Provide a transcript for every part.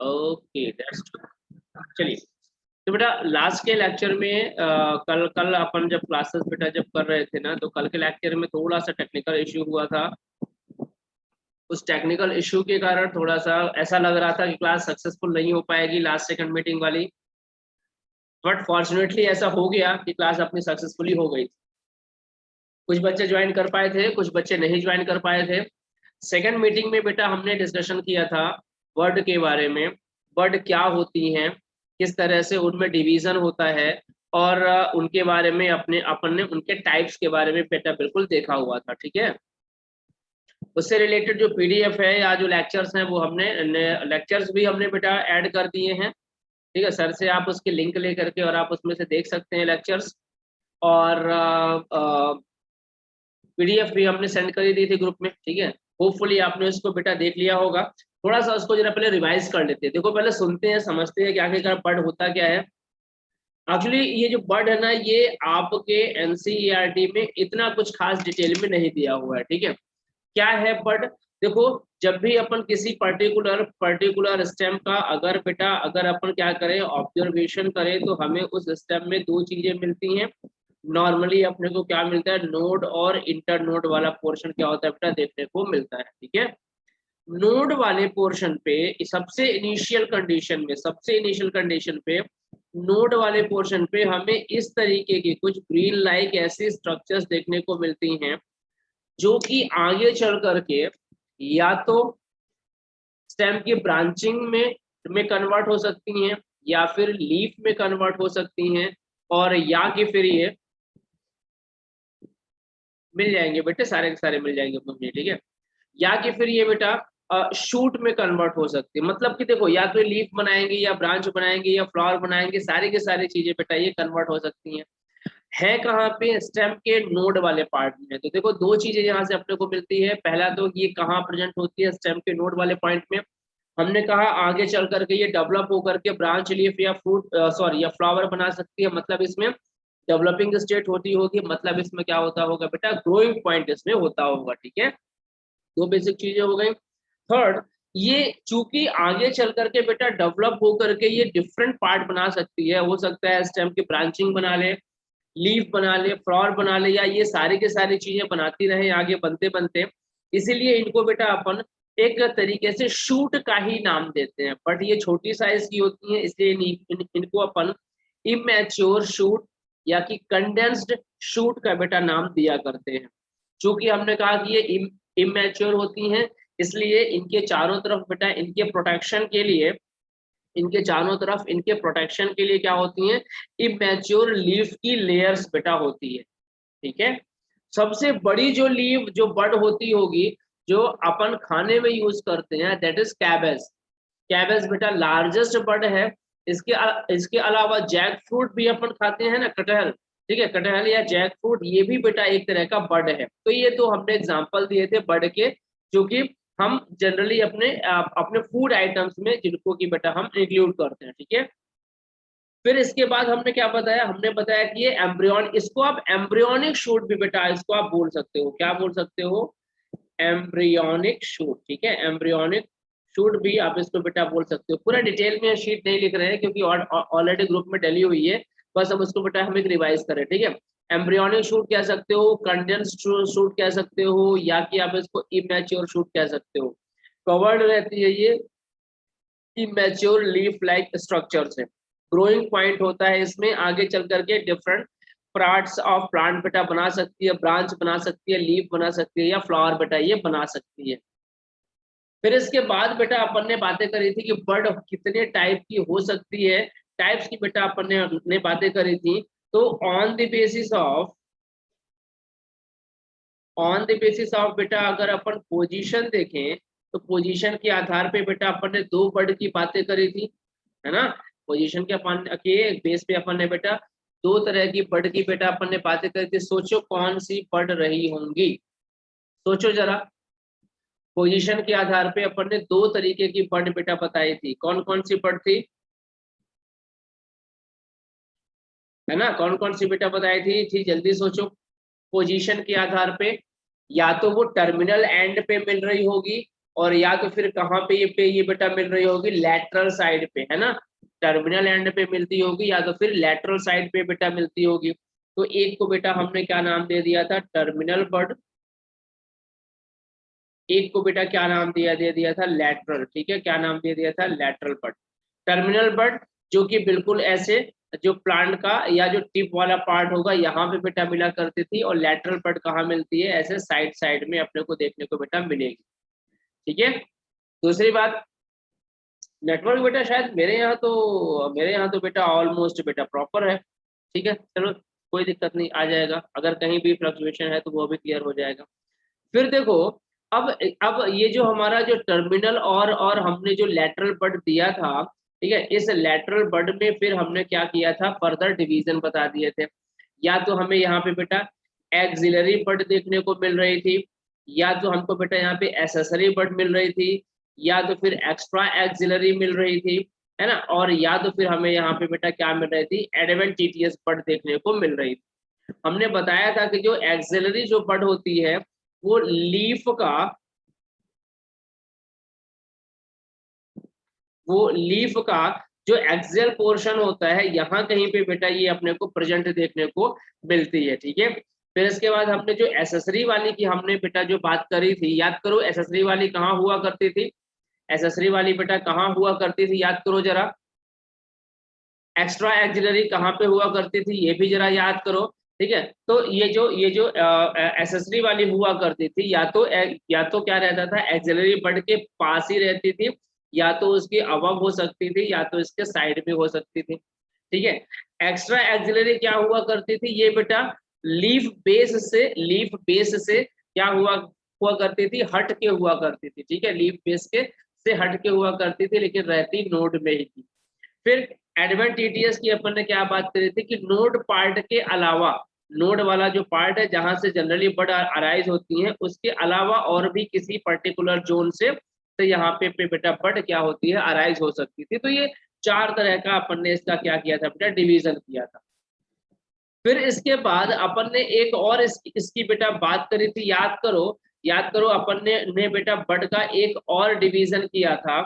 Okay that's good. चलिए, तो बेटा लास्ट के लेक्चर में कल कल अपन जब क्लासेस बेटा जब कर रहे थे ना, तो कल के लेक्चर में थोड़ा सा टेक्निकल इश्यू हुआ था। उस टेक्निकल इश्यू के कारण थोड़ा सा ऐसा लग रहा था कि क्लास सक्सेसफुल नहीं हो पाएगी लास्ट सेकंड मीटिंग वाली, बट फॉर्चुनेटली ऐसा हो गया कि क्लास अपनी सक्सेसफुली हो गई। कुछ बच्चे ज्वाइन कर पाए थे, कुछ बच्चे नहीं ज्वाइन कर पाए थे। सेकंड मीटिंग में बेटा हमने डिस्कशन किया था वर्ड के बारे में, वर्ड क्या होती हैं, किस तरह से उनमें डिवीजन होता है, और उनके बारे में अपने अपन ने उनके टाइप्स के बारे में बेटा बिल्कुल देखा हुआ था। ठीक है, उससे रिलेटेड जो पीडीएफ है या जो लेक्चर्स हैं वो हमने लेक्चर्स भी हमने बेटा ऐड कर दिए हैं। ठीक है, सर से आप उसके लिंक ले करके और आप उसमें से देख सकते हैं लेक्चर्स, और पीडीएफ भी हमने सेंड कर दी थी ग्रुप में। ठीक है, होपफुली आपने उसको बेटा देख लिया होगा। थोड़ा सा उसको जरा पहले रिवाइज कर लेते हैं। देखो पहले सुनते हैं, समझते हैं कि आखिरकार वर्ड होता क्या है। एक्चुअली ये जो वर्ड है ना, ये आपके एनसीईआरटी में इतना कुछ खास डिटेल में नहीं दिया हुआ है। ठीक है, क्या है वर्ड? देखो, जब भी अपन किसी पर्टिकुलर स्टेम का अगर बेटा अगर अपन क्या करें, ऑब्जर्वेशन करें, तो हमें उस स्टेम में दो चीजें मिलती हैं। नॉर्मली अपने को क्या मिलता है, नोड और इंटर नोड वाला पोर्शन क्या होता है बेटा देखने को मिलता है। ठीक है, नोड वाले पोर्शन पे सबसे इनिशियल कंडीशन पे नोड वाले पोर्शन पे हमें इस तरीके की कुछ ग्रीन लाइक ऐसी स्ट्रक्चर्स देखने को मिलती हैं, जो कि आगे चल करके या तो स्टेम की ब्रांचिंग में कन्वर्ट हो सकती हैं, या फिर लीफ में कन्वर्ट हो सकती हैं, और या कि फिर ये मिल जाएंगे बेटे, सारे के सारे मिल जाएंगे मुझे। ठीक है, या कि फिर ये बेटा शूट में कन्वर्ट हो सकती है। मतलब कि देखो, या तो लीफ बनाएंगे या ब्रांच बनाएंगे या फ्लावर बनाएंगे, सारी की सारी चीजें बेटा ये कन्वर्ट हो सकती हैं। है कहाँ पे, स्टेम के नोड वाले पार्ट में। तो देखो दो चीजें यहाँ से अपने को मिलती है। पहला तो ये कहाँ प्रेजेंट होती है, स्टेम के नोड वाले पॉइंट में। हमने कहा आगे चल करके ये डेवलप होकर के ब्रांच लीफ या फ्रूट सॉरी या फ्लावर बना सकती है। मतलब इसमें डेवलपिंग स्टेट होती होगी, मतलब इसमें क्या होता होगा बेटा, ग्रोइंग पॉइंट इसमें होता होगा। ठीक है, दो बेसिक चीजें हो गई। थर्ड, ये चूंकि आगे चल करके बेटा डेवलप हो करके ये डिफरेंट पार्ट बना सकती है। हो सकता है स्टेम की ब्रांचिंग बना ले, लीफ बना ले, फ्लावर बना ले, या ये सारी के सारी चीजें बनाती रहे आगे बनते बनते। इसीलिए इनको बेटा अपन एक तरीके से शूट का ही नाम देते हैं, बट ये छोटी साइज की होती है, इसलिए इनको अपन इमेच्योर शूट या कि कंडेंस्ड शूट का बेटा नाम दिया करते हैं। चूंकि हमने कहा कि ये इमेच्योर होती हैं, इसलिए इनके चारों तरफ बेटा इनके प्रोटेक्शन के लिए क्या होती हैं, इमेच्योर लीफ की लेयर्स बेटा होती है। ठीक है, सबसे बड़ी जो लीफ जो बड होती होगी, जो अपन खाने में यूज करते हैं, दैट इज कैबेज। कैबेज बेटा लार्जेस्ट बड है। इसके अलावा जैक फ्रूट भी अपन खाते हैं ना, कटहल। ठीक है, कटहल या जैक फ्रूट ये भी बेटा एक तरह का बड है। तो ये तो हमने एग्जांपल दिए थे बड के, जो कि हम जनरली अपने फूड आइटम्स में जिनको कि बेटा हम इंक्लूड करते हैं। ठीक है, फिर इसके बाद हमने क्या बताया, हमने बताया कि ये एम्ब्रियन, इसको आप एम्ब्रियोनिक शूट भी बेटा इसको आप बोल सकते हो। क्या बोल सकते हो, एम्ब्रियोनिक शूट। ठीक है, एम्ब्रियोनिक शूट भी आप इसको बेटा बोल सकते हो। पूरा डिटेल में शीट नहीं लिख रहे हैं क्योंकि ऑलरेडी ग्रुप में डली हुई है, बस हम उसको बेटा हम एक रिवाइज करें। ठीक है, एम्ब्रियोनिक शूट कह सकते हो, कंडेंस्ड शूट कह सकते हो, या कि आप इसको इमेच्योर शूट कह सकते हो। कवर्ड रहती है ये इमेच्योर लीफ लाइक स्ट्रक्चर से। ग्रोइंग पॉइंट होता है इसमें, आगे चल करके डिफरेंट पार्ट्स ऑफ प्लांट बेटा बना सकती है, ब्रांच बना सकती है, लीफ बना सकती है, या फ्लावर बेटा ये बना सकती है। फिर इसके बाद बेटा अपन ने बातें करी थी कि बर्ड कितने टाइप की हो सकती है, टाइप्स की बेटा अपन ने बातें करी थी। तो ऑन द बेसिस ऑफ बेटा अगर अपन पोजीशन देखें, तो पोजीशन के आधार पे बेटा अपन ने दो बर्ड की बातें करी थी, है ना। पोजीशन के अपन के बेस पे अपन ने बेटा दो तरह की बर्ड की बेटा अपन ने बातें करी थी। सोचो कौन सी बर्ड रही होंगी, सोचो जरा। पोजीशन के आधार पे अपन ने दो तरीके की बर्ड बेटा बताई थी, कौन कौन सी बर्ड थी, है ना, कौन कौन सी बेटा बताई थी जल्दी सोचो। पोजीशन के आधार पे या तो वो टर्मिनल एंड पे मिल रही होगी, और या तो फिर कहाँ पे ये बेटा मिल रही होगी, लेटरल साइड पे, है ना, टर्मिनल एंड पे मिलती होगी या तो फिर लेटरल साइड पे बेटा मिलती होगी। तो एक को बेटा हमने क्या नाम दे दिया था, टर्मिनल बड, एक को बेटा क्या नाम दे दिया था, लेटरल। ठीक है, क्या नाम दे दिया था, लेटरल बड। टर्मिनल बड जो कि बिल्कुल ऐसे जो प्लांट का या जो टिप वाला पार्ट होगा यहाँ पे बेटा मिला करती थी, और लेटरल बड कहाँ मिलती है, ऐसे साइड साइड में अपने को देखने को बेटा मिलेगी। ठीक है, दूसरी बात, नेटवर्क बेटा शायद मेरे यहाँ तो बेटा ऑलमोस्ट बेटा प्रॉपर है। ठीक है, चलो कोई दिक्कत नहीं, आ जाएगा, अगर कहीं भी फ्लक्चुएशन है तो वो भी क्लियर हो जाएगा। फिर देखो, अब अब ये जो हमारा जो टर्मिनल और हमने जो लेटरल बड दिया था, ठीक है, इस लेटरल बड में फिर हमने क्या किया था, फर्दर डिवीजन बता दिए थे। या तो हमें यहाँ पे बेटा एक्सिलरी बड देखने को मिल रही थी, या तो हमको बेटा यहाँ पे एसेसरी बड मिल रही थी, या तो फिर एक्स्ट्रा एक्सिलरी मिल रही थी, है ना, और या तो फिर हमें यहाँ पे बेटा क्या मिल रही थी, एडवेंटिटियस बड देखने को मिल रही थी। हमने बताया था कि जो एक्सिलरी जो बड होती है वो लीफ का जो एक्सियल पोर्शन होता है यहाँ कहीं पे बेटा ये अपने को प्रेजेंट देखने को मिलती है। ठीक है, फिर इसके बाद हमने जो एसेसरी वाली की हमने बेटा जो बात करी थी, याद करो एसेसरी वाली कहाँ हुआ करती थी, एसेसरी वाली बेटा कहाँ हुआ करती थी, याद करो जरा, एक्स्ट्रा एक्सिलरी कहाँ पे हुआ करती थी, ये भी जरा याद करो। ठीक है, तो ये जो एसेसरी वाली हुआ करती थी, या तो क्या रहता था, एक्सिलरी बड के पास ही रहती थी, या तो उसकी अबव हो सकती थी, या तो इसके साइड में हो सकती थी। ठीक है, एक्स्ट्रा एक्सिलरी क्या हुआ करती थी, ये बेटा लीफ बेस से क्या हुआ हुआ करती थी, हट के हुआ करती थी। ठीक है, लीफ बेस के से हट के हुआ करती थी, लेकिन रहती नोड में ही थी। फिर एडवेंटिटियस की अपन ने क्या बात करी थी कि नोड पार्ट के अलावा, नोड वाला जो पार्ट है जहां से जनरली बड अराइज होती हैं, उसके अलावा और भी किसी पर्टिकुलर जोन से यहाँ पे बेटा बड क्या होती है, अराइज हो सकती थी। तो ये चार तरह का अपन ने इसका क्या किया था बेटा, डिवीजन किया था। फिर इसके बाद अपन ने एक और इसकी बेटा बात करी थी, याद करो अपन ने बेटा बड का एक और डिवीजन किया था।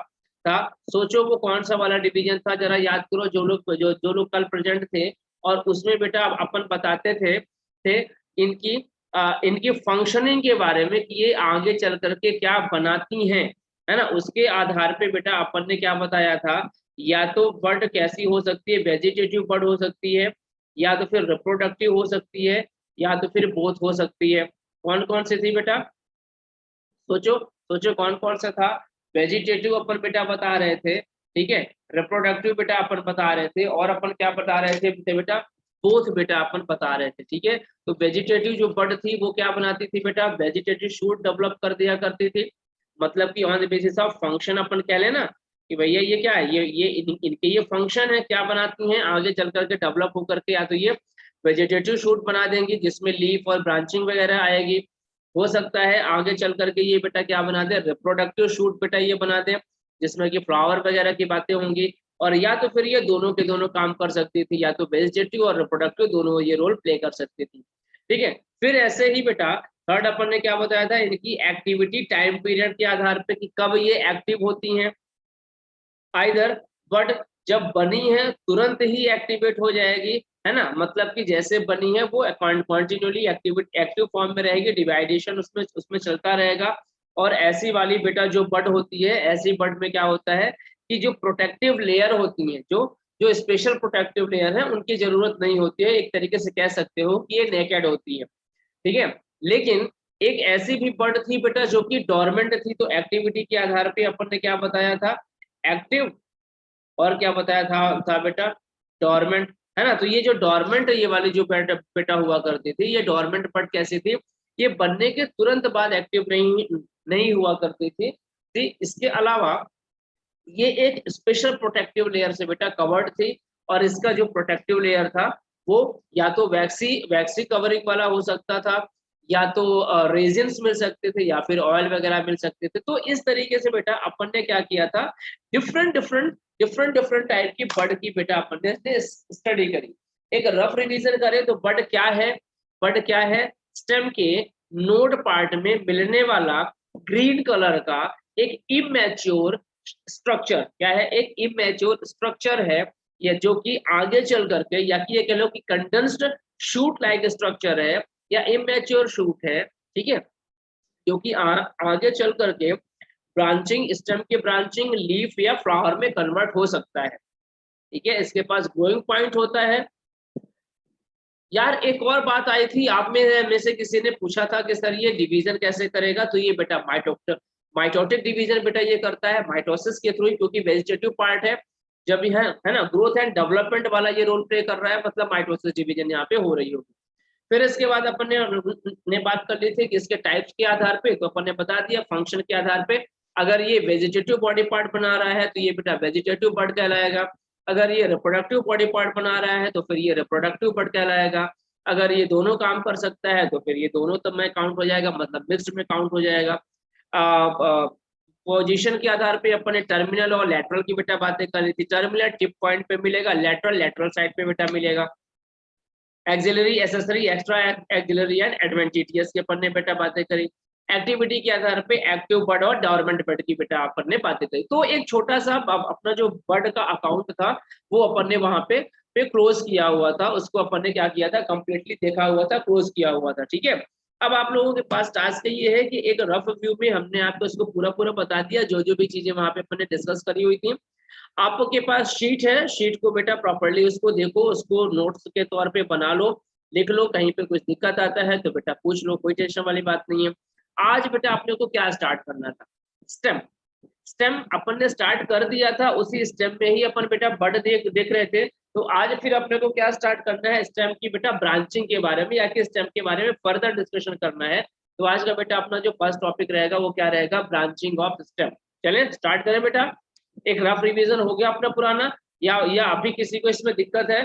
सोचो वो कौन सा वाला डिवीजन था, जरा याद करो, जो लोग कल प्रेजेंट थे, और उसमें बेटा अपन बताते थे इनकी इनकी फंक्शनिंग के बारे में कि ये आगे चल करके क्या बनाती हैं, है ना, उसके आधार पे बेटा अपन ने क्या बताया था, या तो बर्ड कैसी हो सकती है, वेजिटेटिव बर्ड हो सकती है, या तो फिर रिप्रोडक्टिव हो सकती है, या तो फिर बोथ हो सकती है। कौन कौन सी थी बेटा, सोचो सोचो कौन कौन सा था, वेजिटेटिव अपन बेटा बता रहे थे, ठीक है, रिप्रोडक्टिव बेटा अपन बता रहे थे, और अपन क्या बता रहे थे बेटा, बोथ बेटा अपन बता रहे थे। ठीक है, तो वेजिटेटिव जो बर्ड थी वो क्या बनाती थी बेटा, वेजिटेटिव शूट डेवलप कर दिया करती थी, मतलब कि on the basis of function अपन कह लेना कि भैया ये क्या है, ये इनके ये फंक्शन है, क्या बनाती हैं, आगे चल करके डेवलप होकर के या तो ये वेजिटेटिव शूट बना देंगी जिसमें लीफ और ब्रांचिंग वगैरह आएगी, हो सकता है आगे चल करके ये बेटा क्या बना दे, रिप्रोडक्टिव शूट बेटा ये बना दे जिसमें कि फ्लावर वगैरह की बातें होंगी, और या तो फिर ये दोनों के दोनों काम कर सकती थी, या तो वेजिटेटिव और रिप्रोडक्टिव दोनों ये रोल प्ले कर सकती थी। ठीक है, फिर ऐसे ही बेटा थर्ड अपन ने क्या बताया था, इनकी एक्टिविटी टाइम पीरियड के आधार पे कि कब ये एक्टिव होती हैं, आइदर बट जब बनी है तुरंत ही एक्टिवेट हो जाएगी, है ना, मतलब कि जैसे बनी है वो कंटिन्यूली एक्टिव फॉर्म में रहेगी, डिवाइडेशन उसमें उसमें चलता रहेगा। और ऐसी वाली बेटा जो बड होती है, ऐसी बड में क्या होता है कि जो प्रोटेक्टिव लेयर होती है, जो जो स्पेशल प्रोटेक्टिव लेयर है उनकी जरूरत नहीं होती है, एक तरीके से कह सकते हो कि ये नेकेड होती है। ठीक है, लेकिन एक ऐसी भी बर्ड थी बेटा जो कि डोरमेंट थी, तो एक्टिविटी के आधार पे अपन ने क्या बताया था, एक्टिव, और क्या बताया था बेटा, डोरमेंट, है ना। तो ये जो डोरमेंट ये वाली जो बेटा हुआ करती थी, ये डोरमेंट बर्ड कैसी थी, ये बनने के तुरंत बाद एक्टिव नहीं नहीं हुआ करती थी। इसके अलावा ये एक स्पेशल प्रोटेक्टिव लेयर से बेटा कवर्ड थी, और इसका जो प्रोटेक्टिव लेयर था वो या तो वैक्सी कवरिंग वाला हो सकता था, या तो रेजिन्स मिल सकते थे, या फिर ऑयल वगैरह मिल सकते थे। तो इस तरीके से बेटा अपन ने क्या किया था, डिफरेंट टाइप की बर्ड की बेटा अपन ने स्टडी करी। एक रफ रिवीजन करें तो बर्ड क्या है, स्टेम के नोड पार्ट में मिलने वाला ग्रीन कलर का एक इमैच्योर स्ट्रक्चर क्या है, एक इमैच्योर स्ट्रक्चर है या जो कि आगे चल करके, या कि ये कह लो कि कंडेंस्ड शूट लाइक स्ट्रक्चर है या इमैच्योर शूट है, ठीक है, जो कि आगे चल करके ब्रांचिंग, स्टेम की ब्रांचिंग लीफ या फ्लावर में कन्वर्ट हो सकता है, ठीक है। इसके पास ग्रोइंग पॉइंट होता है। यार एक और बात आई थी, आप में से किसी ने पूछा था कि सर ये डिवीजन कैसे करेगा, तो ये बेटा माइटोटिक डिवीजन बेटा ये करता है माइटोसिस के थ्रू, क्योंकि वेजिटेटिव पार्ट है। जब यह है ना ग्रोथ एंड डेवलपमेंट वाला ये रोल प्ले कर रहा है, मतलब माइटोसिस डिवीजन यहाँ पे हो रही होगी। फिर इसके बाद अपन ने बात कर ली थी कि इसके टाइप्स के आधार पे, तो अपन ने बता दिया फंक्शन के आधार पे, अगर ये वेजिटेटिव बॉडी पार्ट बना रहा है तो ये बेटा वेजिटेटिव बर्ड कहलाएगा, अगर ये रिप्रोडक्टिव बॉडी पार्ट बना रहा है तो फिर ये रिप्रोडक्टिव बर्ड कहलाएगा, अगर ये दोनों काम कर सकता है तो फिर ये दोनों तब में काउंट हो जाएगा, मतलब मिक्स्ड में काउंट हो जाएगा। पोजीशन के आधार पे अपन ने टर्मिनल और लेटरल की बेटा बातें कर ली थी। टर्मिनल टिप पॉइंट पे मिलेगा, लेटरल साइड पे बेटा मिलेगा। Axillary, accessory, extra axillary and advantages के अपन ने बेटा बातें करी। एक्टिविटी के आधार पे एक्टिव बर्ड और डॉर्मेंट बर्ड की बेटा अपन ने बातें करी। तो एक छोटा सा अपना जो बर्ड का अकाउंट था वो अपन ने वहां पे क्लोज किया हुआ था, उसको अपन ने क्या किया था, कंप्लीटली देखा हुआ था, क्लोज किया हुआ था, ठीक है। अब आप लोगों के पास टास्क ये है कि एक रफ व्यू में हमने आपको इसको पूरा पूरा बता दिया, जो भी चीजें वहां पे अपन ने डिस्कस करी हुई थी। आपके पास शीट है, शीट को बेटा प्रॉपर्ली उसको देखो, उसको नोट्स के तौर पे बना लो, लिख लो, कहीं पे कुछ दिक्कत आता है तो बेटा पूछ लो, कोई टेंशन वाली बात नहीं है। आज बेटा अपने को क्या स्टार्ट करना था, स्टेम। स्टेम अपन ने स्टार्ट कर दिया था, उसी स्टेम में ही अपन बेटा बर्ड देख रहे थे। तो आज फिर अपने को क्या स्टार्ट करना है, स्टेम की बेटा ब्रांचिंग के बारे में, या कि स्टेम के बारे में फर्दर डिस्कशन करना है। तो आज का बेटा अपना जो फर्स्ट टॉपिक रहेगा वो क्या रहेगा, ब्रांचिंग ऑफ स्टेम। चले स्टार्ट करें बेटा। एक रफ रिवीजन हो गया अपना पुराना, या अभी किसी को इसमें दिक्कत है,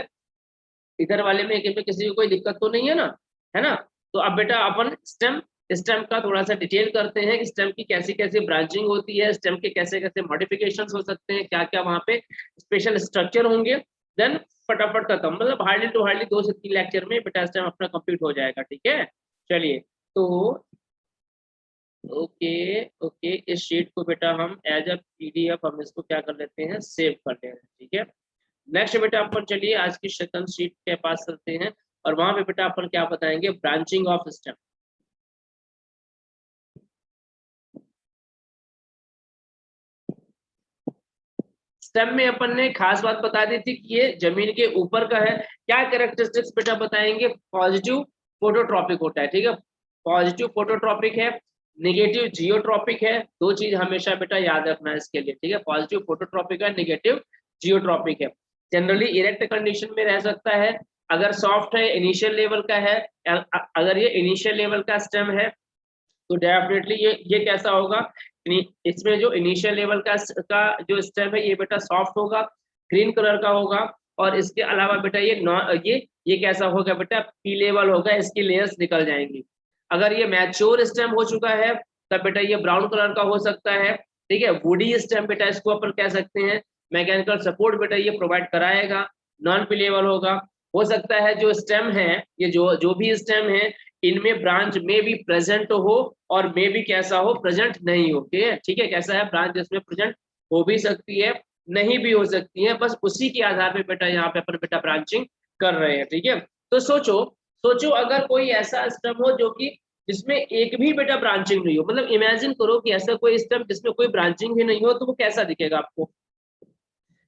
इधर वाले में किसी को कोई दिक्कत तो नहीं है ना, है ना। तो अब बेटा अपन स्टेम स्टेम का थोड़ा सा डिटेल करते हैं कि स्टेम की कैसी कैसी ब्रांचिंग होती है, स्टेम के कैसे कैसे मॉडिफिकेशंस हो सकते हैं, क्या क्या वहां पे स्पेशल स्ट्रक्चर होंगे। देन फटाफट खत्म, मतलब हार्डली टू हार्डली 2 से 3 लेक्चर में बेटा स्टेम अपना कंप्लीट हो जाएगा, ठीक है। चलिए तो ओके ओके, इस शीट को बेटा हम एज अ पीडीएफ हम इसको क्या कर लेते हैं, सेव कर ले रहे हैं, ठीक है। नेक्स्ट बेटा अपन चलिए आज की सेकंड शीट के पास चलते हैं, और वहां पे बेटा अपन क्या बताएंगे, ब्रांचिंग ऑफ स्टेम। स्टेम में अपन ने खास बात बता दी थी कि ये जमीन के ऊपर का है। क्या कैरेक्टरिस्टिक्स बेटा बताएंगे, पॉजिटिव फोटोट्रॉपिक होता है, ठीक है, पॉजिटिव फोटोट्रॉपिक है, निगेटिव जियोट्रॉपिक है। दो चीज हमेशा बेटा याद रखना है इसके लिए, ठीक है, पॉजिटिव फोटोट्रॉपिक है, निगेटिव जियोट्रॉपिक है। जनरली इरेक्ट कंडीशन में रह सकता है, अगर सॉफ्ट है इनिशियल लेवल का है, अगर ये इनिशियल लेवल का स्टेम है तो डेफिनेटली ये कैसा होगा, इसमें जो इनिशियल लेवल का जो स्टेम है ये बेटा सॉफ्ट होगा, ग्रीन कलर का होगा। और इसके अलावा बेटा ये कैसा होगा बेटा, पी लेवल होगा, इसकी लेयर्स निकल जाएंगी। अगर ये मैच्योर स्टेम हो चुका है तब बेटा ये ब्राउन कलर का हो सकता है, ठीक है। वुडी स्टेम बेटा इसको अपन कह सकते हैं, मैकेनिकल सपोर्ट बेटा ये प्रोवाइड कराएगा, नॉन पी लेवल होगा। हो सकता है जो स्टेम है, ये जो भी स्टेम है इनमें ब्रांच में भी प्रेजेंट हो और में भी कैसा हो, प्रेजेंट नहीं हो, ठीक है। कैसा है, ब्रांच इसमें प्रेजेंट हो भी सकती है, नहीं भी हो सकती है, बस उसी के आधार पे बेटा यहाँ पे अपन बेटा ब्रांचिंग कर रहे हैं, ठीक है। तो सोचो अगर कोई ऐसा स्टेम हो जो कि जिसमें एक भी बेटा ब्रांचिंग नहीं हो, मतलब इमेजिन करो कि ऐसा कोई स्टेम जिसमें कोई ब्रांचिंग ही नहीं हो, तो वो कैसा दिखेगा आपको।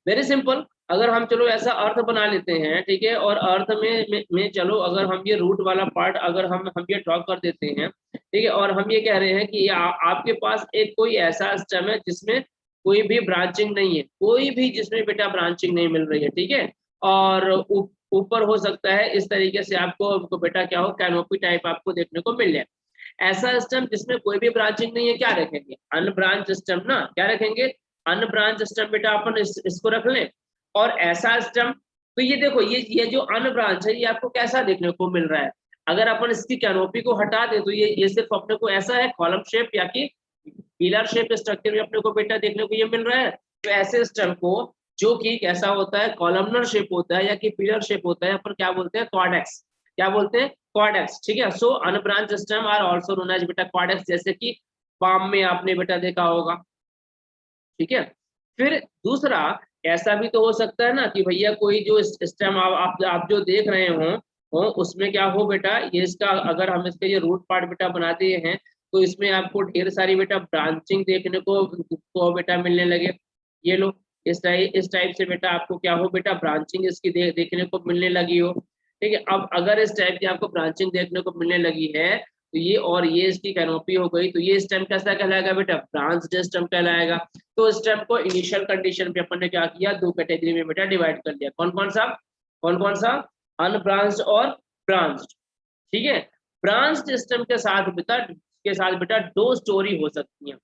वेरी सिंपल, अगर हम चलो ऐसा अर्थ बना लेते हैं, ठीक है, और अर्थ में चलो अगर हम ये रूट वाला पार्ट अगर हम ये ड्रॉ कर देते हैं, ठीक है, और हम ये कह रहे हैं कि आपके पास एक कोई ऐसा स्टेम है जिसमें कोई भी ब्रांचिंग नहीं है, कोई भी जिसमें बेटा ब्रांचिंग नहीं मिल रही है, ठीक है। और ऊपर हो सकता है इस तरीके से आपको बेटा क्या हो, कैनोपी टाइप आपको देखने को मिल जाए। ऐसा स्टेम जिसमें कोई भी ब्रांचिंग नहीं है, क्या रखेंगे, अनब्रांच स्टेम ना, क्या रखेंगे, अनब्रांच स्टेम बेटा अपन इसको रख लें। और ऐसा स्टेम, तो ये देखो ये जो अनब्रांच है ये आपको कैसा देखने को मिल रहा है, अगर अपन इसकी कैनोपी को हटा दे तो ये सिर्फ अपने को ऐसा है कॉलम शेप या कि पिलर शेप स्ट्रक्चर में अपने को बेटा देखने को ये मिल रहा है। तो ऐसे स्टेम को जो कि कैसा होता है, कॉलमनर शेप होता है या कि पिलर शेप होता है, अपन क्या बोलते हैं, कॉर्डेक्स, क्या बोलते हैं, कॉर्डेक्स, ठीक है। So unbranch stem are also known as बेटा कॉर्डेक्स, जैसे कि पाम में आपने बेटा देखा होगा, ठीक है। फिर दूसरा, ऐसा भी तो हो सकता है ना कि भैया कोई जो स्टेम आप जो देख रहे हो उसमें क्या हो बेटा, ये इसका अगर हम इसके ये रूट पार्ट बेटा बना दिए हैं तो इसमें आपको ढेर सारी बेटा ब्रांचिंग देखने को बेटा मिलने लगे। ये लो, इस टाइप से बेटा आपको क्या हो बेटा, ब्रांचिंग इसकी देखने को मिलने लगी हो। ठीक है, अब अगर इस टाइप की आपको ब्रांचिंग देखने को मिलने लगी है तो ये और ये इसकी कैनोपी हो गई, तो ये स्टेम कैसा कहलाएगा बेटा, ब्रांच्ड स्टेम कहलाएगा। तो स्टेम को इनिशियल कंडीशन पे अपन ने क्या किया, दो कैटेगरी में बेटा डिवाइड कर दिया। कौन कौन सा, अनब्रांच्ड और ब्रांच्ड। ठीक है, ब्रांच्ड स्टेम के साथ बेटा दो स्टोरी हो सकती है।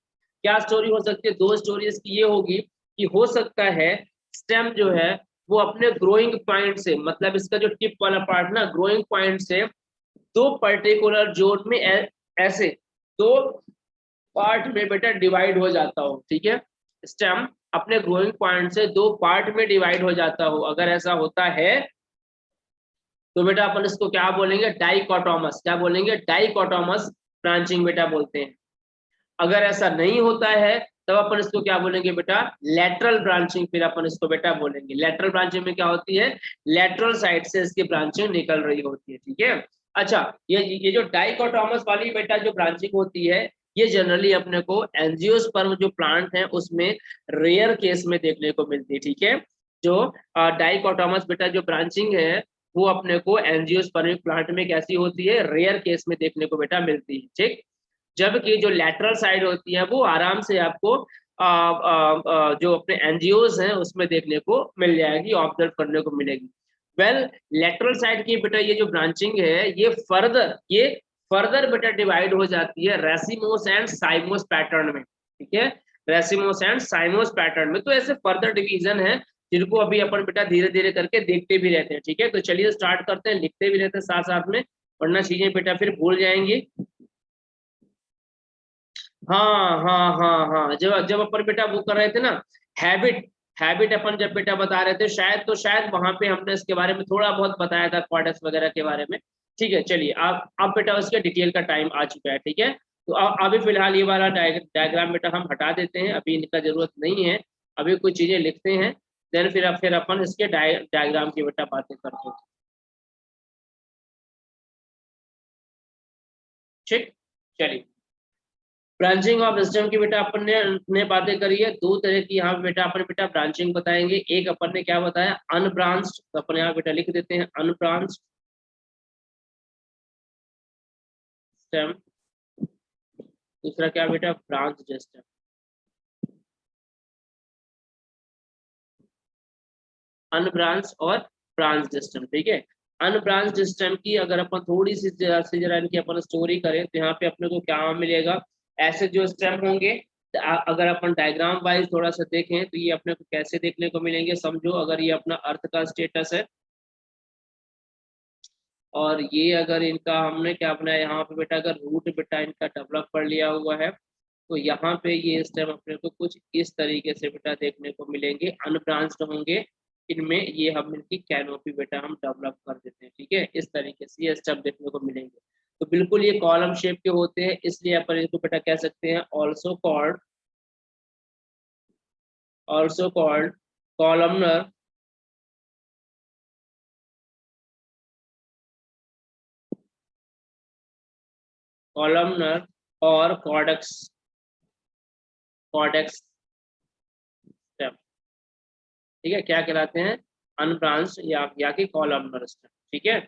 क्या स्टोरी हो सकती है, दो स्टोरी इसकी ये होगी कि हो सकता है स्टेम जो है वो अपने ग्रोइंग पॉइंट से, मतलब इसका जो टिप वाला पार्ट ना, ग्रोइंग पॉइंट से दो पर्टिकुलर जोन में ऐसे दो पार्ट में बेटा डिवाइड हो जाता हो। ठीक है, स्टेम अपने ग्रोइंग पॉइंट से दो पार्ट में डिवाइड हो जाता हो, अगर ऐसा होता है तो बेटा अपन इसको क्या बोलेंगे, डाइकोटोमस। क्या बोलेंगे, डाइकोटोमस ब्रांचिंग बेटा बोलते हैं। अगर ऐसा नहीं होता है तब अपन इसको क्या बोलेंगे बेटा, लेटरल ब्रांचिंग। फिर अपन इसको बेटा बोलेंगे लेटरल ब्रांचिंग में क्या होती है, लेटरल साइड से इसकी ब्रांचिंग निकल रही होती है। ठीक है, अच्छा ये जो डाइकोटोमस वाली बेटा जो ब्रांचिंग होती है, ये जनरली अपने को एंजियोस्पर्म जो प्लांट है उसमें रेयर केस में देखने को मिलती है। ठीक है, जो डाइकोटोमस बेटा जो ब्रांचिंग है वो अपने को एंजियोस्पर्मिक प्लांट में कैसी होती है, रेयर केस में देखने को बेटा मिलती है। ठीक, जबकि जो लेटरल साइड होती है वो आराम से आपको जो अपने एनजीओज हैं उसमें देखने को मिल जाएगी, ऑब्जर्व करने को मिलेगी। वेल, लेटरल साइड की बेटा ये जो ब्रांचिंग है ये फर्दर बेटा डिवाइड हो जाती है रेसिमोस एंड साइमोस पैटर्न में। ठीक है, रेसिमोस एंड साइमोस पैटर्न में, तो ऐसे फर्दर डिवीजन है जिनको अभी अपन बेटा धीरे धीरे करके देखते भी रहते हैं। ठीक है, तो चलिए स्टार्ट करते हैं, लिखते भी रहते हैं साथ साथ में, वरना चीजें बेटा फिर भूल जाएंगी। हाँ हाँ हाँ हाँ, जब जब अपन बेटा वो कर रहे थे ना, हैबिट हैबिट अपन जब बेटा बता रहे थे, शायद वहां पे हमने इसके बारे में थोड़ा बहुत बताया था, क्वाड्रेंट्स वगैरह के बारे में। ठीक है, चलिए अब बेटा उसके डिटेल का टाइम आ चुका है। ठीक है, तो अभी फिलहाल ये वाला डायग्राम बेटा हम हटा देते हैं, अभी इनका जरूरत नहीं है। अभी कुछ चीजें लिखते हैं, देन फिर अपन इसके डायग्राम की बेटा बातें करते हैं। ठीक, चलिए, ब्रांचिंग ऑफ सिस्टम की बेटा अपन ने बातें करी है। दो तरह की यहाँ पे बेटा अपन बेटा ब्रांचिंग बताएंगे। एक अपन ने क्या बताया, अनब्रांच्ड, तो अपन यहाँ बेटा लिख देते हैं अनब्रांच्ड स्टेम। दूसरा क्या बेटा, ब्रांच्ड स्टेम। अनब्रांच और ब्रांच्ड स्टेम। ठीक है, अनब्रांच्ड स्टेम की अगर अपन थोड़ी सी जरा इनकी अपन स्टोरी करें तो यहाँ पे अपने को क्या मिलेगा, ऐसे जो स्टेम होंगे, अगर अपन डायग्राम वाइज थोड़ा सा देखें तो ये अपने को कैसे देखने को मिलेंगे, समझो अगर ये अपना अर्थ का स्टेटस है और ये अगर इनका हमने क्या अपना यहाँ पे बेटा अगर रूट बेटा इनका डेवलप कर लिया हुआ है, तो यहाँ पे ये स्टेम अपने को कुछ इस तरीके से बेटा देखने को मिलेंगे, अनब्रांच्ड होंगे इनमें, ये हम इनकी कैनोपी बेटा हम डेवलप कर देते हैं। ठीक है, इस तरीके से ये स्टेम देखने को मिलेंगे। तो बिल्कुल ये कॉलम शेप के होते हैं, इसलिए अपन इनको बेटा कह सकते हैं ऑल्सो कॉल्ड कॉलमनर कॉलमनर और कॉर्डेक्स कॉर्डेक्स स्टेम। ठीक है, क्या कहलाते हैं, अनब्रांच्ड या कि कॉलमनर स्टेम। ठीक है,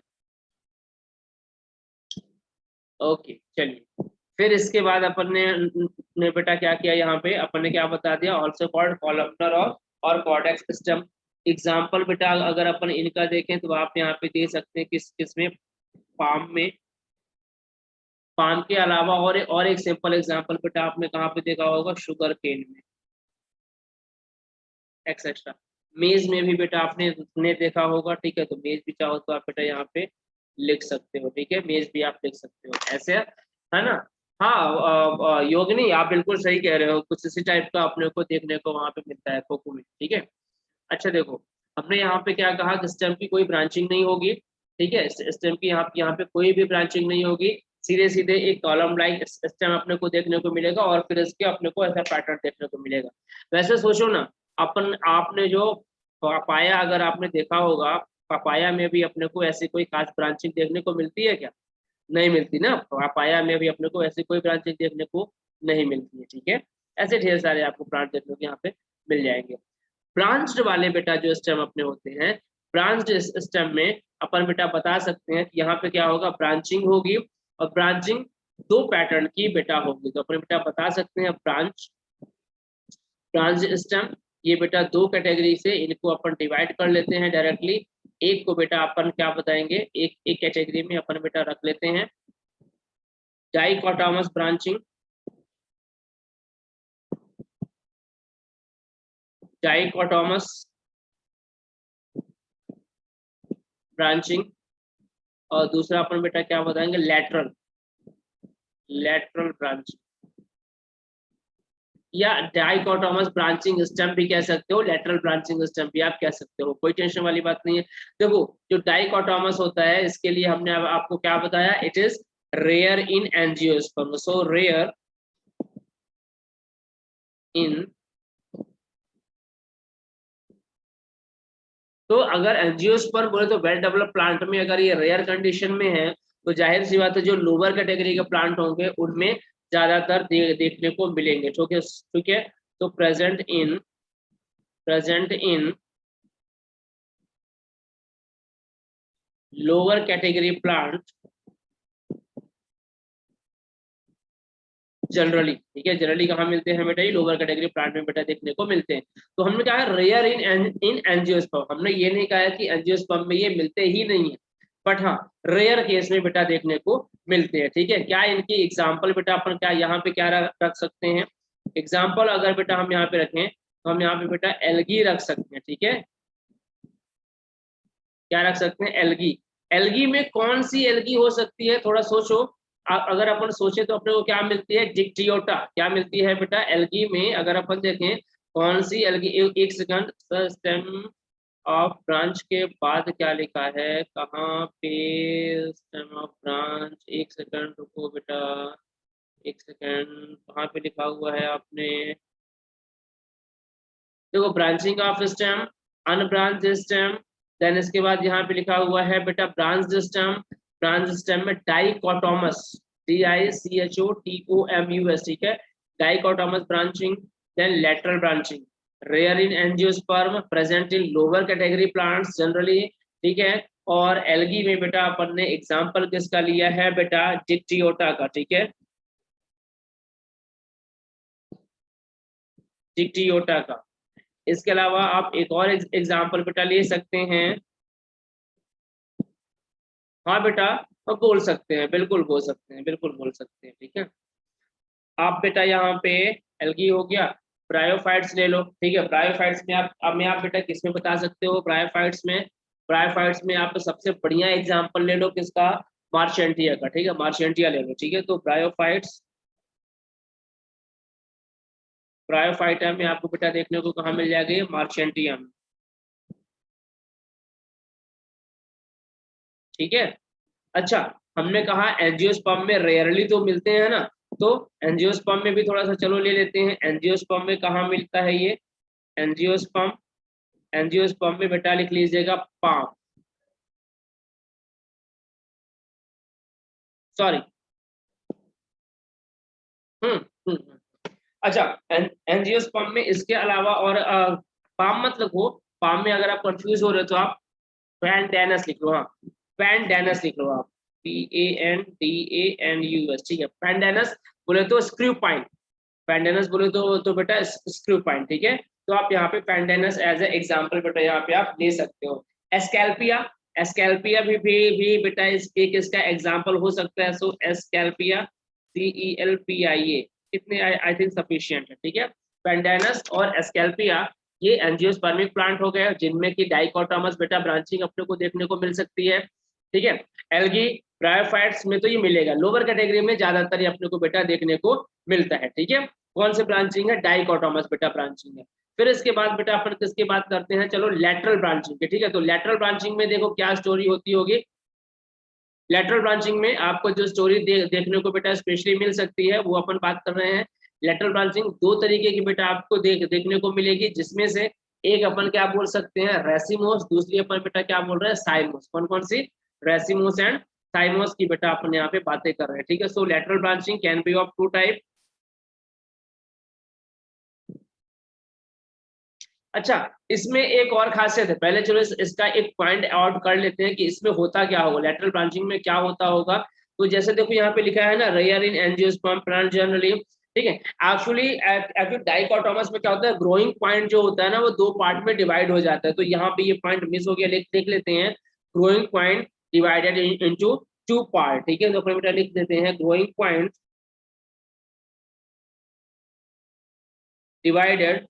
ओके, चलिए फिर इसके बाद अपन ने बेटा क्या किया, यहाँ पे अपन ने क्या बता दिया, ऑल्सो कॉल्ड कॉलमनर और कॉर्डेक्स सिस्टम। एग्जाम्पल बेटा अगर अपन इनका देखें तो आप यहाँ पे दे सकते हैं किस किस में, पाम पाम के अलावा और एक सिंपल एग्जाम्पल बेटा आपने कहाँ पे देखा होगा, शुगर केन में एक्सेट्रा। मेज में भी बेटा आपने ने देखा होगा। ठीक है, तो मेज भी चाहो तो आप बेटा यहाँ पे लिख सकते हो। ठीक है, मेज भी आप लिख सकते हो ऐसे, है ना। हाँ, योगिनी आप बिल्कुल सही कह रहे हो, कुछ इसी टाइप का अपने को देखने को वहां पे मिलता है खोखो में। ठीक है, अच्छा देखो, हमने यहाँ पे क्या कहा कि स्टेम की कोई ब्रांचिंग नहीं होगी। ठीक है, स्टेम की यहाँ पे कोई भी ब्रांचिंग नहीं होगी, सीधे सीधे एक कॉलम लाइक स्टेम अपने को देखने को मिलेगा और फिर इसके अपने को ऐसा पैटर्न देखने को मिलेगा। वैसे सोचो ना, आपने जो पपाया अगर आपने देखा होगा, पपाया में भी अपने को ऐसी कोई खास ब्रांचिंग देखने को मिलती है क्या? नहीं मिलती ना, पपाया में भी अपने को ऐसी कोई ब्रांचिंग देखने को नहीं मिलती है। ठीक है, ऐसे ढेर सारे आपको प्लांट देखने को यहाँ पे मिल जाएंगे। ब्रांच्ड वाले बेटा जो स्टेम अपने होते हैं, ब्रांच्ड स्टेम में अपन बेटा बता सकते हैं कि यहाँ पे क्या होगा, ब्रांचिंग होगी, और ब्रांचिंग दो पैटर्न की बेटा होगी। तो अपने बेटा बता सकते हैं ब्रांच स्टेम, ये बेटा दो कैटेगरी से इनको अपन डिवाइड कर लेते हैं डायरेक्टली। एक को बेटा अपन क्या बताएंगे, एक कैटेगरी में अपन बेटा रख लेते हैं डाइकोटोमस ब्रांचिंग, डाइकोटोमस ब्रांचिंग, और दूसरा अपन बेटा क्या बताएंगे, लेटरल ब्रांचिंग, या डाइकोटोमस ब्रांचिंग स्टेम भी कह सकते हो, लेटरल ब्रांचिंग स्टेम भी आप कह सकते हो, कोई टेंशन वाली बात नहीं है। देखो जो डाइकोटोमस होता है इसके लिए हमने अब आपको क्या बताया, it is rare in angiosperm, so rare in, तो अगर एंजियोस्पर्म बोले तो वेल डेवलप प्लांट में अगर ये रेयर कंडीशन में है तो जाहिर सी बात है जो लोअर कैटेगरी के प्लांट होंगे उनमें ज्यादातर देखने को मिलेंगे। ठीक है, तो present in lower category plant generally, ठीक है, जनरली कहाँ मिलते हैं बेटा, ये लोअर कैटेगरी प्लांट में बेटा देखने को मिलते हैं। तो हमने कहा रेयर इन एंजियोस्पर्म, हमने ये नहीं कहा कि एंजियोस्पर्म में ये मिलते ही नहीं है, बट हाँ रेयर केस में बेटा देखने को मिलते हैं। ठीक है, क्या इनकी एग्जाम्पल बेटा अपन क्या यहाँ पे क्या रख सकते हैं, एग्जाम्पल अगर बेटा हम यहाँ पे रखें तो हम यहाँ पे बेटा एल्गी रख सकते हैं। ठीक है, क्या रख सकते हैं, एल्गी। एल्गी में कौन सी एल्गी हो सकती है, थोड़ा सोचो। अगर अपन सोचे तो अपने को क्या मिलती है, डिक्टियोटा, क्या मिलती है बेटा एल्गी में, अगर अपन देखें कौन सी एल्गी, एक सेकंड, स्टेम ऑफ ब्रांच के बाद क्या लिखा है, कहाँ पे स्टेम ऑफ ब्रांच, एक सेकंड रुको बेटा, एक सेकंड, कहाँ पे लिखा हुआ है आपने, देखो branching of stem, unbranch stem, then इसके बाद यहाँ पे लिखा हुआ है बेटा ब्रांच स्टेम, ब्रांच स्टेम में डाइकोटोमस, DICHOTOMUS, ठीक है, dichotomous branching, then lateral branching, rare in angiosperm, present in lower category plants generally, ठीक है, और एल्गी में बेटा अपन ने एग्जांपल किसका लिया है बेटा, डिक्टियोटा का। ठीक है, डिक्टियोटा का। इसके अलावा आप एक और एग्जांपल बेटा ले सकते हैं, हाँ बेटा अब बोल सकते हैं, बिल्कुल बोल सकते हैं, बिल्कुल बोल सकते हैं। ठीक है, आप बेटा यहाँ पे एल्गी हो गया, ब्रायोफाइट्स ले लो। ठीक है, ब्रायोफाइट्स में आप बेटा किसमें बता सकते हो, ब्रायोफाइट्स में आप सबसे बढ़िया एग्जांपल ले लो किसका, मार्शेंटिया का। ठीक है, मार्शेंटिया ले लो। ठीक है, तो ब्रायोफाइटा में आपको बेटा देखने को कहाँ मिल जाएगा, मार्शेंटिया में। ठीक है, अच्छा हमने कहा एंजियोस्पर्म में रेयरली तो मिलते हैं ना, तो एंजियोस्पर्म में भी थोड़ा सा चलो ले लेते हैं, एंजियोस्पर्म में कहाँ मिलता है ये, एंजियोस्पर्म में बेटा लिख लीजिएगा पाम, सॉरी, हम्म अच्छा, एंजियोस्पर्म में इसके अलावा और पाम मत लिखो, पाम में अगर आप कंफ्यूज हो रहे हो तो आप पैनडेनस लिख लो, हाँ पैनडेनस लिख लो आप, PANDANUS, ठीक है, पैनडेनस बोले तो स्क्रू पाइन, पैनडेनस बोले तो बेटा स्क्रू पाइन। ठीक है, तो आप यहाँ पे पैनडेनस एज ए एग्जांपल बेटा यहाँ पे आप ले सकते हो। एस्कैल्पिया, एस्कैल्पिया भी बेटा एक इसका एग्जांपल हो सकता है, सो एस्कैल्पिया, CELPIA, कितने आई थिंक सफिशिएंट है। ठीक है, पैनडेनस और एस्कैल्पिया ये एंजियोस्पर्मिक प्लांट हो गए जिनमें की डाइकोटोमस बेटा ब्रांचिंग अपने को देखने को मिल सकती है। ठीक है, एल्गी ब्रायोफाइट्स में तो ये मिलेगा, लोअर कैटेगरी में ज्यादातर ये अपने को बेटा देखने को मिलता है। ठीक है, कौन से ब्रांचिंग है, डाइकोटोमस बेटा ब्रांचिंग है। फिर इसके बाद बेटा अपन किसकी बात करते हैं, चलो लेटरल ब्रांचिंग के। ठीक है, तो लेटरल ब्रांचिंग में देखो क्या स्टोरी होती होगी, लेटरल ब्रांचिंग में आपको जो स्टोरी देखने को बेटा स्पेशली मिल सकती है वो अपन बात कर रहे हैं। लेटरल ब्रांचिंग दो तरीके की बेटा आपको देखने को मिलेगी, जिसमें से एक अपन क्या बोल सकते हैं रेसिमोस, दूसरी अपन बेटा क्या बोल रहे हैं साइमोस। कौन कौन सी? रेसिमोस एंड साइमोस की बेटा अपन यहाँ पे बातें कर रहे हैं, ठीक है। So lateral branching can be of two type. अच्छा, इसमें एक और खासियत है, पहले चलो इसका एक पॉइंट आउट कर लेते हैं कि इसमें होता क्या होगा, लेटरल ब्रांचिंग में क्या होता होगा। तो जैसे देखो यहाँ पे लिखा है ना, rare in angiosperm plant generally, ठीक है। एक्चुअली डाइकोटोमस में क्या होता है, ग्रोइंग पॉइंट जो होता है ना वो दो पार्ट में डिवाइड हो जाता है। तो यहाँ पे ये पॉइंट मिस हो गया, देख लेते हैं। Growing point divided into two part, ठीक है। तो बेटा लिख देते हैं growing point divided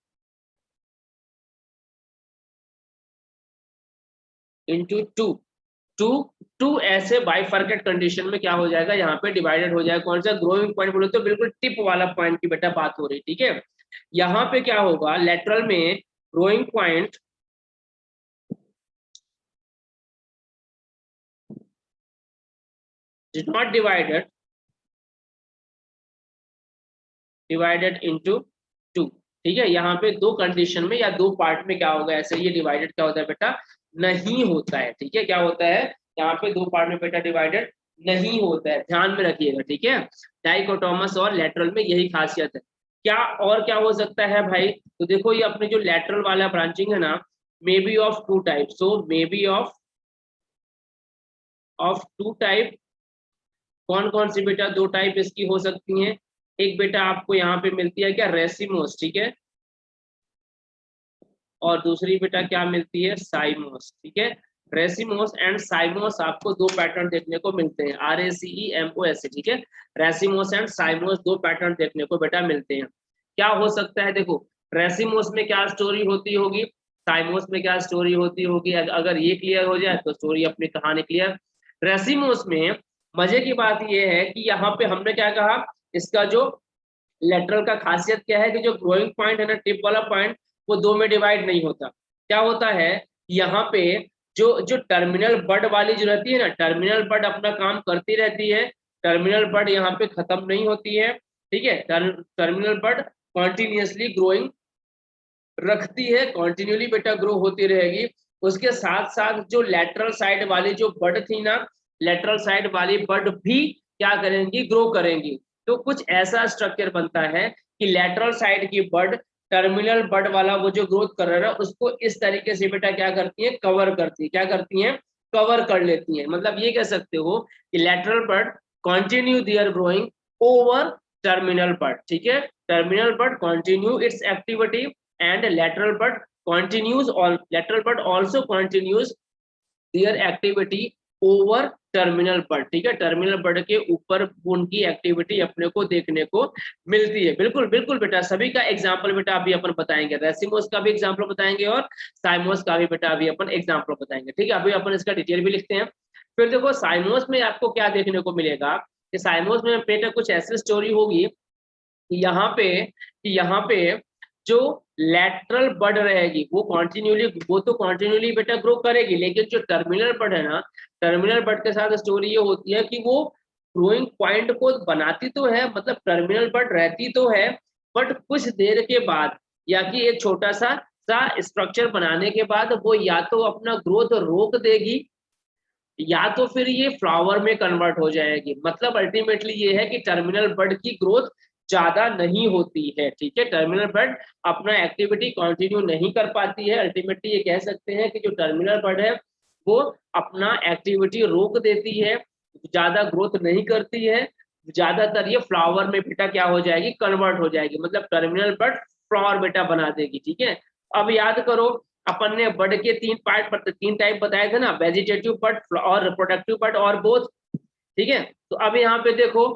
into two. Two two ऐसे बाइफर्केट कंडीशन में क्या हो जाएगा, यहाँ पे डिवाइडेड हो जाएगा। कौन सा? ग्रोइंग पॉइंट बोले तो बिल्कुल टिप वाला पॉइंट की बेटा बात हो रही, ठीक है। यहाँ पे क्या होगा, लेटरल में growing point is not divided into to, ठीक है। यहाँ पे दो कंडीशन में या दो पार्ट में क्या होगा, ऐसे ये डिवाइडेड क्या होता है बेटा, नहीं होता है, ठीक है। क्या होता है, यहाँ पे दो पार्ट में बेटा डिवाइडेड नहीं होता है, ध्यान में रखिएगा, ठीक है। डाइकोटोमस और लेटरल में यही खासियत है। क्या और क्या हो सकता है भाई, तो देखो ये अपने जो लेटरल वाला ब्रांचिंग है ना, may be of two type. So may be of two type. कौन कौन सी बेटा दो टाइप इसकी हो सकती हैं? एक बेटा आपको यहाँ पे मिलती है क्या, रेसिमोस, ठीक है। और दूसरी बेटा क्या मिलती है, साइमोस, ठीक है। रेसिमोस एंड साइमोस आपको दो पैटर्न देखने को मिलते हैं, RACEMOS, ठीक है। रेसिमोस एंड साइमोस दो पैटर्न देखने को बेटा मिलते हैं। क्या हो सकता है, देखो रेसिमोस में क्या स्टोरी होती होगी, साइमोस में क्या स्टोरी होती होगी। अगर ये क्लियर हो जाए तो स्टोरी अपनी कहानी क्लियर। रेसिमोस में मजे की बात ये है कि यहाँ पे हमने क्या कहा, इसका जो लेटरल का खासियत क्या है कि जो ग्रोइंग पॉइंट है ना, टिप वाला पॉइंट, वो दो में डिवाइड नहीं होता। क्या होता है, यहाँ पे जो जो टर्मिनल बड वाली जो रहती है ना, टर्मिनल बड अपना काम करती रहती है। टर्मिनल बड यहाँ पे खत्म नहीं होती है, ठीक है। टर्मिनल बड कॉन्टिन्यूसली ग्रोइंग रखती है, कॉन्टिन्यूली बेटा ग्रो होती रहेगी। उसके साथ साथ जो लेटरल साइड वाली जो बड थी ना, लेटरल साइड वाली बड भी क्या करेंगी, ग्रो करेंगी। तो कुछ ऐसा स्ट्रक्चर बनता है कि लेटरल साइड की बड टर्मिनल बड वाला वो जो ग्रोथ कर रहा है ना, उसको इस तरीके से बेटा क्या करती है, कवर करती है। क्या करती है, कवर कर लेती है। मतलब ये कह सकते हो कि lateral bud continue their growing over terminal bud, ठीक है। Terminal bud continue its activity and lateral bud also continues their activity over terminal bud, ठीक है। टर्मिनल बड के ऊपर उनकी एक्टिविटी अपने को देखने को मिलती है। बिल्कुल बिल्कुल बेटा, सभी का एग्जांपल बेटा अभी अपन बताएंगे, रेसिमोस का भी एग्जांपल बताएंगे और साइमोस का भी बेटा अभी अपन एग्जांपल बताएंगे, ठीक है। अभी अपन इसका डिटेल भी लिखते हैं। फिर देखो साइमोस में आपको क्या देखने को मिलेगा कि साइमोस में बेटा कुछ ऐसी स्टोरी होगी कि यहाँ पे जो लेटरल बड रहेगी वो तो कॉन्टिन्यूली बेटा ग्रो करेगी, लेकिन जो टर्मिनल बड है ना, टर्मिनल बड के साथ स्टोरी ये होती है कि वो ग्रोइंग पॉइंट को बनाती तो है, मतलब टर्मिनल बड रहती तो है, बट कुछ देर के बाद या कि एक छोटा सा स्ट्रक्चर बनाने के बाद वो या तो अपना ग्रोथ रोक देगी या तो फिर ये फ्लावर में कन्वर्ट हो जाएगी। मतलब अल्टीमेटली ये है कि टर्मिनल बड की ग्रोथ ज्यादा नहीं होती है, ठीक है। टर्मिनल बड अपना एक्टिविटी कंटिन्यू नहीं कर पाती है। अल्टीमेटली ये कह सकते हैं कि जो टर्मिनल बड है वो अपना एक्टिविटी रोक देती है, ज्यादा ग्रोथ नहीं करती है। ज्यादातर ये फ्लावर में बेटा क्या हो जाएगी, कन्वर्ट हो जाएगी। मतलब टर्मिनल बड फ्लावर बेटा बना देगी, ठीक है। अब याद करो अपन ने बड के तीन टाइप बताए थे ना, वेजिटेटिव बड और रिप्रोडक्टिव बड और बोथ, ठीक है। तो अब यहाँ पे देखो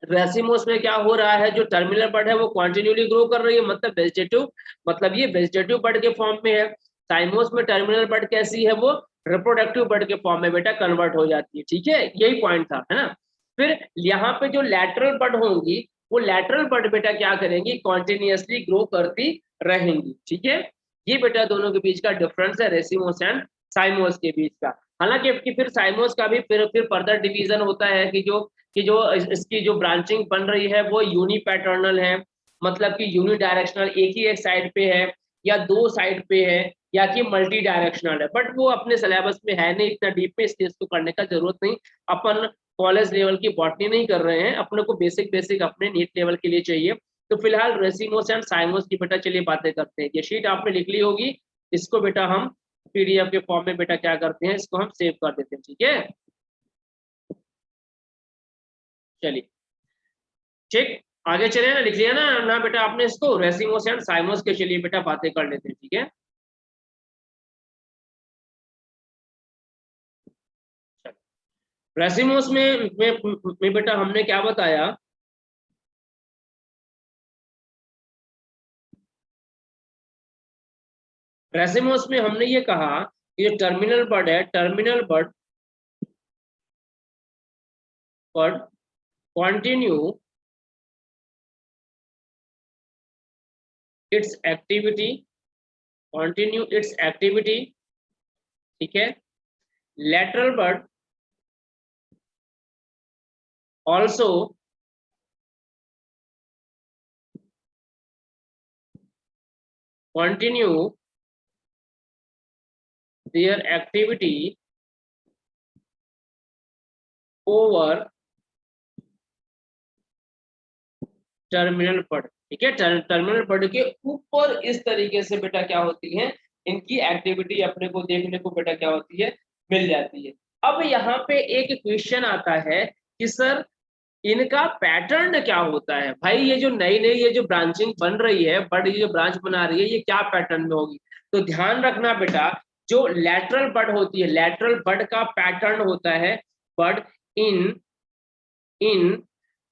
रेसिमोस में क्या हो रहा है, जो टर्मिनल बड है वो कंटिन्यूली ग्रो कर रही है, मतलब वेजिटेटिव, मतलब ये वेजिटेटिव बड के फॉर्म में है। साइमोस में टर्मिनल बड कैसी है, वो रिप्रोडक्टिव बड के फॉर्म में बेटा कन्वर्ट हो जाती है, ठीक है। यही पॉइंट था, है ना। फिर यहाँ पे जो लैटरल बड होंगी, वो लैटरल बड बेटा क्या करेंगी, कॉन्टिन्यूसली ग्रो करती रहेंगी, ठीक है। ये बेटा दोनों के बीच का डिफरेंस है, रेसिमोस एंड साइमोस के बीच का। हालांकि कि फिर साइमोस का भी फिर फर्दर डिवीजन होता है कि जो इसकी जो ब्रांचिंग बन रही है वो यूनी पैटर्नल है, मतलब कि यूनी डायरेक्शनल, एक ही एक साइड पे है या दो साइड पे है, या कि मल्टी डायरेक्शनल है। बट वो अपने सिलेबस में है नहीं इतना डीप में, इसलिए इसको करने का जरूरत नहीं। अपन कॉलेज लेवल की बॉटनी नहीं कर रहे हैं, अपने को बेसिक बेसिक अपने नीट लेवल के लिए चाहिए। तो फिलहाल रेसिमोस एंड साइमोस की बेटा चलिए बातें करते हैं। ये शीट आपने लिख ली होगी, इसको बेटा हम पीडीएफ के फॉर्म में बेटा क्या करते हैं, इसको हम सेव कर देते हैं, ठीक है। चलिए ठीक, आगे चले ना, लिख लिया ना ना बेटा आपने इसको, रेसिमोस एंड साइमोस के चलिए बेटा बातें कर लेते हैं, ठीक है। रेसिमोस में बेटा हमने क्या बताया, रेसिमोस में हमने ये कहा कि जो टर्मिनल बर्ड है, terminal bud continue its activity, continue its activity, ठीक है। Lateral bird also continue there activity over terminal bud, ठीक है। टर्मिनल बर्ड के ऊपर इस तरीके से बेटा क्या होती है, इनकी एक्टिविटी अपने को देखने को बेटा क्या होती है, मिल जाती है। अब यहाँ पे एक क्वेश्चन आता है कि सर इनका पैटर्न क्या होता है भाई, ये जो नई नई ये जो ब्रांचिंग बन रही है, बर्ड ये जो ब्रांच बना रही है, ये क्या पैटर्न में होगी। तो ध्यान रखना बेटा, जो लैटरल बर्ड होती है, लैटरल बर्ड का पैटर्न होता है, बर्ड इन इन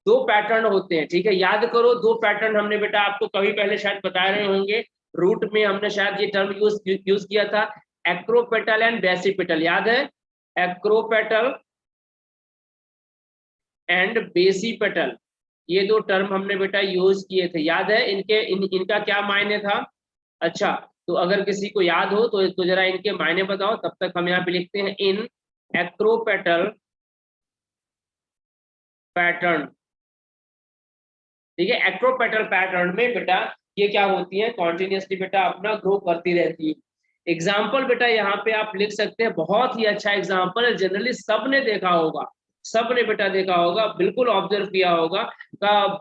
दो पैटर्न होते हैं, ठीक है। याद करो, दो पैटर्न हमने बेटा आपको कभी पहले शायद बता रहे होंगे, रूट में हमने शायद ये टर्म यूज किया था, एक्रोपेटल एंड बेसिपेटल, याद है, एक्रोपेटल एंड बेसिपेटल, ये दो टर्म हमने बेटा यूज किए थे, याद है। इनका क्या मायने था। अच्छा, तो अगर किसी को याद हो तो जरा इनके मायने बताओ, तब तक हम यहाँ पे लिखते हैं इन एक्रोपेटल पैटर्न, ठीक है। एक्रोपेटल पैटर्न में बेटा ये क्या होती है, कॉन्टिन्यूसली बेटा अपना ग्रो करती रहती है। एग्जाम्पल बेटा यहाँ पे आप लिख सकते हैं, बहुत ही अच्छा एग्जाम्पल है, जनरली सब ने देखा होगा, सब ने बेटा देखा होगा, बिल्कुल ऑब्जर्व किया होगा।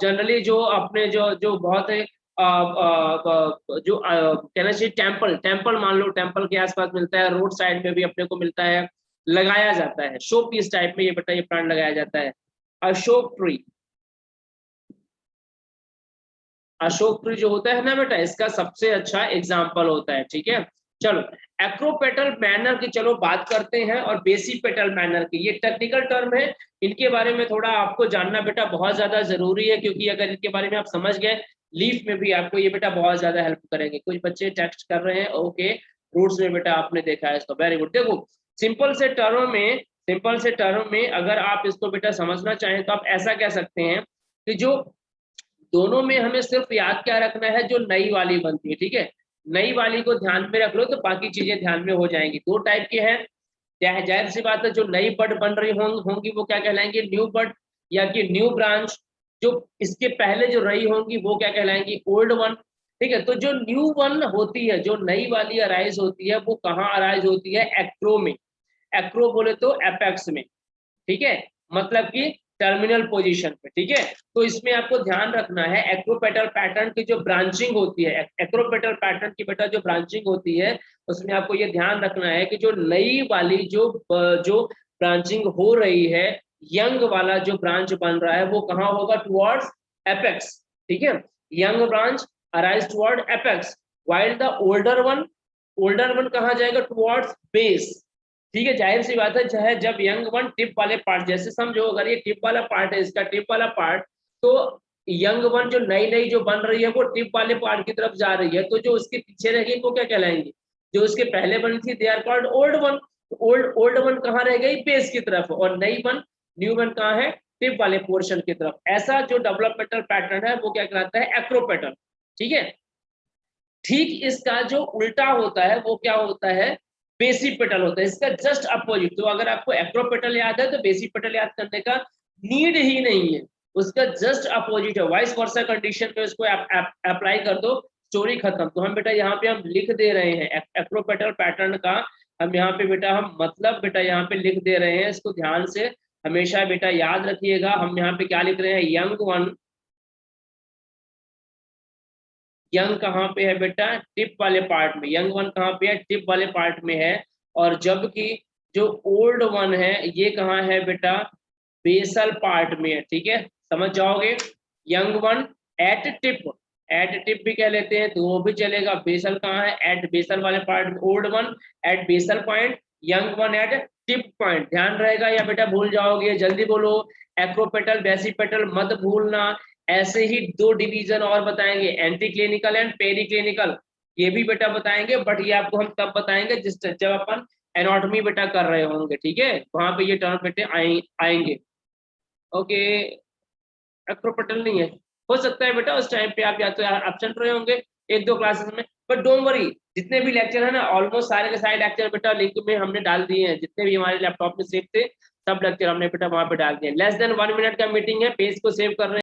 जनरली जो अपने जो जो बहुत है जो कहना चाहिए, टेम्पल टेम्पल मान लो, टेम्पल के आसपास मिलता है, रोड साइड में भी अपने को मिलता है, लगाया जाता है, शो पीस टाइप में ये बेटा ये प्लांट लगाया जाता है, अशोक ट्री। अशोक ट्री जो होता है ना बेटा, इसका सबसे अच्छा एग्जाम्पल होता है, ठीक है। चलो एक्रोपेटल मैनर की चलो बात करते हैं, और बेसिपेटल मैनर की, ये टेक्निकल टर्म है, इनके बारे में थोड़ा आपको जानना बेटा बहुत ज्यादा जरूरी है, क्योंकि अगर इनके बारे में आप समझ गए, लीफ में भी आपको ये बेटा बहुत ज्यादा हेल्प करेंगे। कुछ बच्चे टेक्स्ट कर रहे हैं, ओके, रूट्स में बेटा आपने देखा है इसको, वेरी गुड। देखो सिंपल से टर्म में अगर आप इसको बेटा समझना चाहें तो आप ऐसा कह सकते हैं कि जो दोनों में हमें सिर्फ याद क्या रखना है, जो नई वाली बनती है, ठीक है, नई वाली को ध्यान में रख लो तो बाकी चीजें ध्यान में हो जाएंगी। दो टाइप के हैं, जाहिर सी बात है, जो नई बर्ड बन रही होंगी वो क्या कहलाएंगे, न्यू बर्ड, या कि न्यू ब्रांच। जो इसके पहले जो रही होंगी वो क्या कहलाएंगी, ओल्ड वन, ठीक है। तो जो न्यू वन होती है, जो नई वाली अराइज होती है, वो कहाँ अराइज होती है, एक्रो में, एक्रो बोले तो एपेक्स में, ठीक है, मतलब कि टर्मिनल पोजीशन पे, ठीक है। तो इसमें आपको ध्यान रखना है, एक्रोपेटल पैटर्न की जो ब्रांचिंग होती है, एक्रोपेटल पैटर्न की बेटा जो ब्रांचिंग होती है, उसमें आपको ये ध्यान रखना है कि जो नई वाली जो ब्रांचिंग हो रही है, यंग वाला जो ब्रांच बन रहा है वो कहाँ होगा, टुवर्ड्स एपेक्स, ठीक है। Young branch arise toward apex, while the older one कहाँ जाएगा, टुवर्ड्स बेस, ठीक है। जाहिर सी बात है, चाहे जब यंग वन टिप वाले पार्ट, जैसे समझो अगर ये टिप वाला पार्ट है, इसका टिप वाला पार्ट, तो यंग वन जो नई नई जो बन रही है वो टिप वाले पार्ट की तरफ जा रही है, तो जो उसके पीछे रहेगी वो क्या कहलाएंगी, जो उसके पहले बनी थी, they are called old one. Old one कहाँ रह गई, बेस की तरफ, और नई वन न्यू वन कहाँ है, टिप वाले पोर्शन की तरफ। ऐसा जो डेवलपमेंटल पैटर्न है वो क्या कहलाता है, एक्रोपेटल, ठीक है। ठीक इसका जो उल्टा होता है वो क्या होता है, बेसिपेटल होता है, इसका जस्ट अपोजिट। तो अगर आपको एक्रोपेटल याद है तो बेसिपेटल याद करने का नीड ही नहीं है, उसका जस्ट अपोजिट है। वाइस वर्सा कंडीशन में उसको अप्लाई कर दो, स्टोरी खत्म। तो हम बेटा यहाँ पे हम लिख दे रहे हैं एक्रोपेटल पैटर्न का, हम यहाँ पे बेटा हम मतलब बेटा यहाँ पे लिख दे रहे हैं, इसको ध्यान से हमेशा बेटा याद रखिएगा। हम यहाँ पे क्या लिख रहे हैं, यंग वन, यंग कहाँ पे है बेटा, टिप वाले पार्ट में। यंग वन कहाँ पे है, टिप वाले पार्ट में है। और जबकि जो ओल्ड वन है ये कहाँ है बेटा, बेसल पार्ट में है। ठीक है, समझ जाओगे। Young one at tip, at tip भी कह लेते हैं तो वो भी चलेगा। बेसल कहाँ है, एट बेसल वाले पार्ट में। Old one at basal point, young one at tip point. ध्यान रहेगा या बेटा भूल जाओगे, जल्दी बोलो। एक्रोपेटल बेसिपेटल मत भूलना। ऐसे ही दो डिवीजन और बताएंगे, anti clinical and peri clinical, ये भी बेटा बताएंगे, बट ये आपको हम तब बताएंगे जिस जब अपन एनाटॉमी बेटा कर रहे होंगे। ठीक है, वहां पे ये टर्म बेटे आएंगे। ओके, एक्रोपेटल नहीं है, हो सकता है बेटा उस टाइम पे आप या तो एब्सेंट रहे होंगे एक दो क्लासेस में, बट डोंट वरी, जितने भी लेक्चर है ना ऑलमोस्ट सारे के सारे लेक्चर बेटा लिंक में हमने डाल दिए हैं, जितने भी हमारे लैपटॉप में सेव थे सब लेक्चर हमने बेटा वहां पे डाल दिए। लेस देन 1 मिनट का मीटिंग है, पेज को सेव कर रहे हैं।